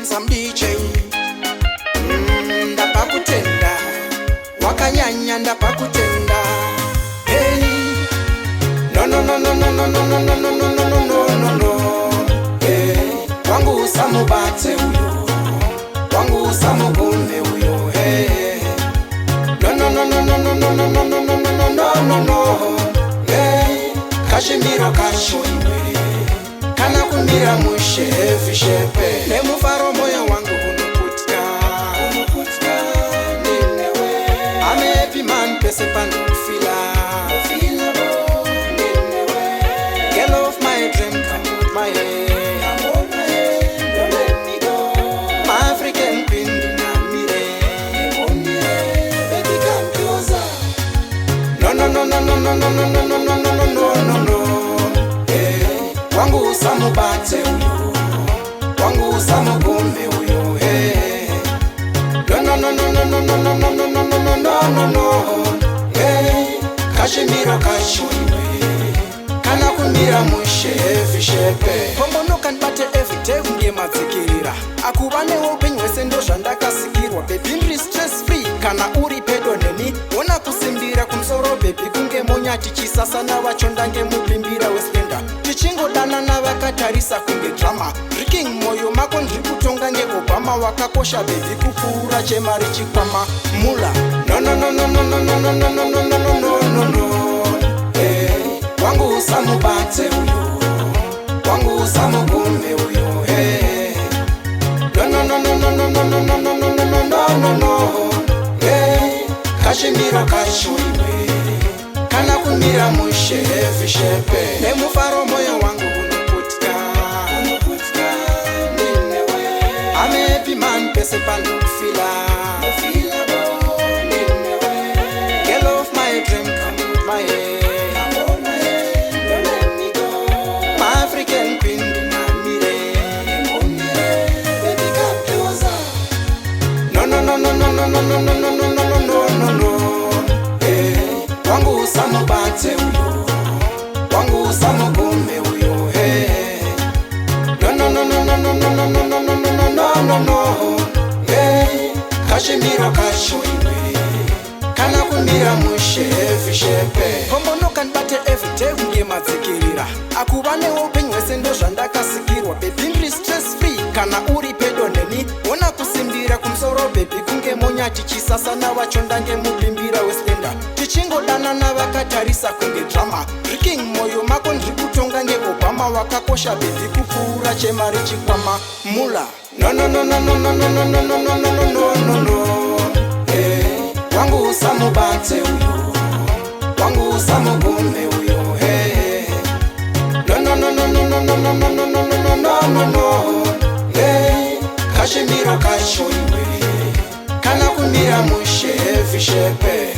handsome DJ. Ndapakutenda wakanyanya ndapakutenda. Hey, no no no no no no no no no no no no no no no. Hey, wangu usamubate uyo, wangu usamugume uyo. Hey, no no no no no no no no no no no no no no no. Hey, kashimiro kashoiwe kana kumira mushefi shepe nemufaro moyo wangu unokutka ninewe. I'm a happy man pese pano fila ninewe. Girl of my dream come hold my hand, don't let me go. My African queen dinamire baby come closer. No no no no no no no no no no no no no no. Wangu usamubate uyo, wangu usamugume uyo. Hey, no no no no no no no no no no no no no no no. Hey, kashimiro kashoiwe kana kumira mushefi shepe. Kombono kanbate everyday unge madzikirira akuvane upenyu wese ndo zvandakasikirwa. Baby ndiri stress free kana uri pedo neni. Ona kusimbira kumsoro baby kunge monyati chisasana vacho ndange mupimbira westenda. Tichingodana navakatarisa kunge drama. Riking moyo mako ndiri kutonga ngeobama wakakosha baby kupfuura chemari chikwama mula. No no no no no no no no no no no no no no no. Hey, wangu usamubate uyo, wangu usamugume uyo. Hey, no no no no no no no no no no no no no no no. Hey, kashimiro kashoiwe kana kumira mushefi shepe nemufaro moyo wangu unokutka ninewe. I'm a happy man pese pano fila ninewe. Girl of my dream come hold my hand, don't let me go. My African queen dinamire baby come closer. No no no no no no no no no no no no no no. Hey, wangu usamubate uyo, wangu usamugume uyo. Hey, no no no no no no no no no no no no no no no. Hey, kashimiro kashoiwe kana kumira mushefi shepe. Kombono kanbate everyday unge madzikirira akuvane upenyu wese ndo zvandakasikirwa. Baby ndiri stress free kana uri pedo neni. Ona kusimbira kumsoro baby kunge monyati chisasana vacho ndange mupimbira westenda. Tichingodana navakatarisa kunge drama. Riking moyo mako ndiri kutonga ngeobama wakakosha baby kupfuura chemari chikwama mula. No no no no no no no no no no no no no no no. Hey, wangu usamubate uyo, wangu usamugume uyo. Hey, no no no no no no no no no no no no no no no. Hey, kashimiro kashoiwe kana kumira mushefi shepe.